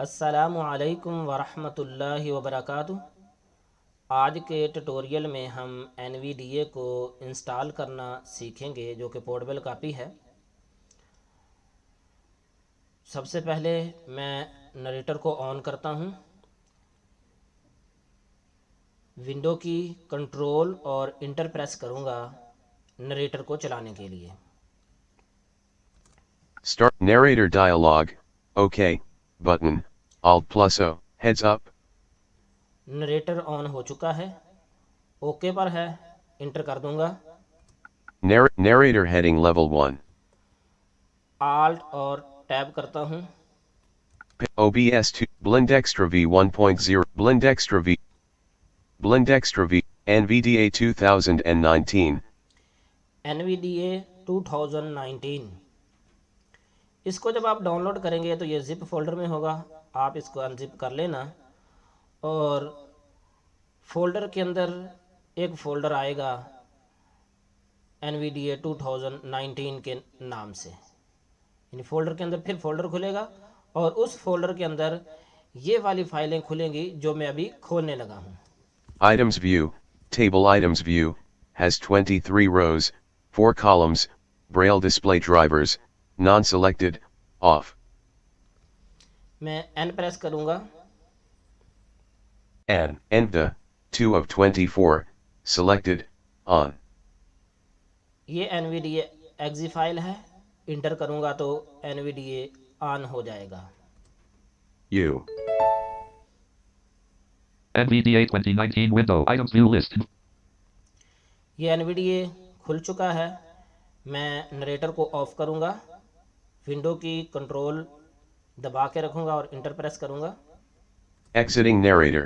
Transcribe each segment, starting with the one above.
अस्सलामु अलैकुम वरहमतुल्लाहि वबरकातुह। आज के ट्यूटोरियल में हम NVDA को इंस्टॉल करना सीखेंगे, जो कि पोर्टेबल कापी है। सबसे पहले मैं नरेटर को ऑन करता हूं। विंडो की कंट्रोल और इंटर प्रेस करूंगा नरेटर को चलाने के लिए। Start narrator dialog. OK. Button. Alt plus O. Heads up. Narrator on हो चुका है, ओके पर है, इंटर कर दूंगा। Narrator heading level 1. आल्ट और टैब करता हूं। OBS 2. Blend Extra V 1.0. Blend Extra V. Blend Extra V. NVDA 2019. NVDA 2019। इसको जब आप डाउनलोड करेंगे तो ये जिप फोल्डर में होगा। आप इसको अनजिप कर लेना और फोल्डर के अंदर एक फ़ोल्डर आएगा NVDA 2019 के नाम से। यानी फ़ोल्डर के अंदर फिर फ़ोल्डर खुलेगा और उस फोल्डर के अंदर ये वाली फाइलें खुलेंगी जो मैं अभी खोलने लगा हूँ। Items view. Table items view. Has 23 rows, 4 columns. Braille display drivers. Non-selected. Off. मैं N प्रेस करूँगा। Enter. 2 of 24. Selected. On. ये NVDA exe फाइल है, इंटर करूँगा तो NVDA ऑन हो जाएगा। U. NVDA 2019 window items view list. ये NVDA खुल चुका है। मैं नरेटर को ऑफ करूँगा, विंडो की कंट्रोल दबा के रखूँगा और इंटर प्रेस करूँगा। Exiting narrator.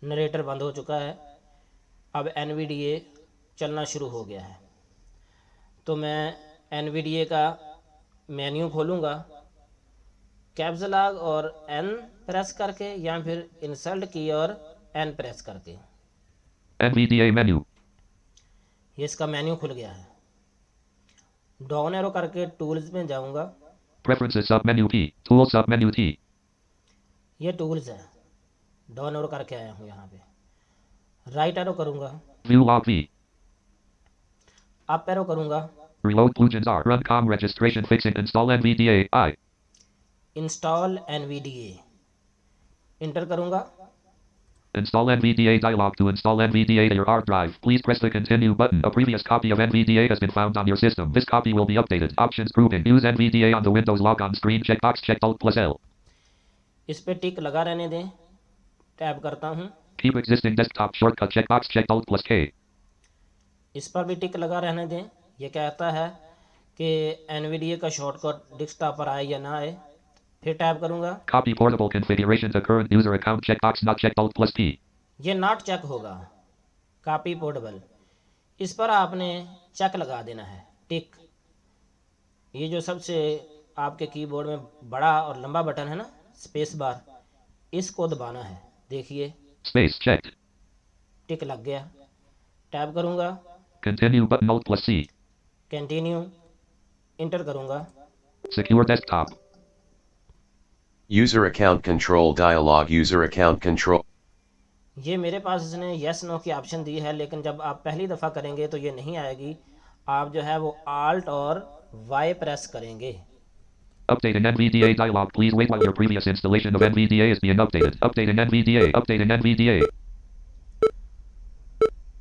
नरेटर बंद हो चुका है। अब NVDA चलना शुरू हो गया है। तो मैं NVDA का मेन्यू खोलूँगा, कैप्स लॉक और N प्रेस करके या फिर इंसर्ट की और N प्रेस करके। NVDA menu. ये इसका मेन्यू खुल गया है। डाउन एरो करके टूल्स में जाऊँगा। Preferences sub menu P. Tools sub menu T. ये टूल्स है, डाउन एरो करके आया हूँ यहाँ पे। राइट एरो करूँगा, View log V. Up arrow करूँगा, Reload plugins R. Run com registration fixing install NVDA I. Install NVDA, inter करूँगा। Install NVDA dialog to install NVDA to your hard drive. Please press the continue button. A previous copy of NVDA has been found on your system. This copy will be updated. Options grouping. Use NVDA on the Windows logon screen. Checkbox checked Alt plus L. इस पे टिक लगा रहने दें, tab करता हूँ। Keep existing desktop shortcut checkbox checked Alt plus K. इस पर भी टिक लगा रहने दें। ये कहता है कि NVDA का शॉर्टकट डेस्कटॉप पर आए या ना आए। फिर टैब करूँगा। Copy portable configuration to current user account checkbox not checked Alt plus P. ये नॉट चेक होगा, कॉपी पोर्टेबल। इस पर आपने चेक लगा देना है, टिक। ये जो सबसे आपके कीबोर्ड में बड़ा और लंबा बटन है ना, स्पेस बार, इसको दबाना है। देखिए Space checked. टिक लग गया। टैब करूँगा, Continue button Alt plus C. Continue, inter करूँगा। Secure desktop. User account control dialog. User account control. ये मेरे पास इसने यस नो की ऑप्शन दी है, लेकिन जब आप पहली दफ़ा करेंगे तो ये नहीं आएगी। आप जो है वो आल्ट और वाई प्रेस करेंगे। Updating NVDA dialog. Please wait while your previous installation of NVDA is being updated. Updating NVDA. Updating NVDA.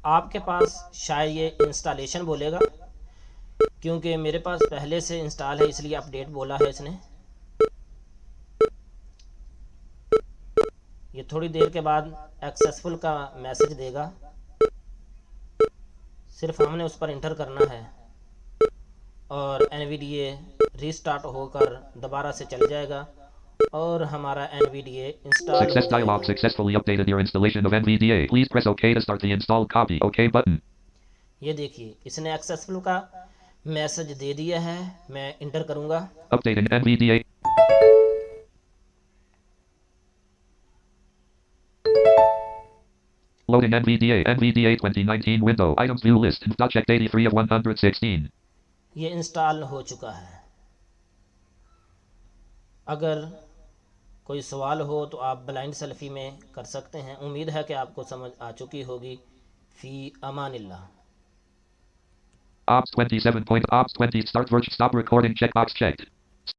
आपके पास शायद ये इंस्टॉलेशन बोलेगा, क्योंकि मेरे पास पहले से इंस्टॉल है, इसलिए अपडेट बोला है इसने। ये थोड़ी देर के बाद सक्सेसफुल का मैसेज देगा। सिर्फ हमने उस पर इंटर करना है और NVDA रीस्टार्ट होकर दोबारा से चल जाएगा और हमारा NVDA इंस्टॉल हो Success dialog. जाएगा। Successfully updated your installation of NVDA. Please press OK to start the installed copy. OK button. ये देखिए इसने सक्सेसफुल का मैसेज दे दिया है। मैं इंटर करूँगा। Updating NVDA. Loading NVDA. NVDA 2019 window. Items view list. Checked 83 of 116. ये इंस्टॉल हो चुका है। अगर कोई सवाल हो तो आप ब्लाइंड सेल्फी में कर सकते हैं। उम्मीद है कि आपको समझ आ चुकी होगी। फ़ी अमानिल्लाह। Ops 27 point. Ops 20. Start virtual. Stop recording checkbox checked.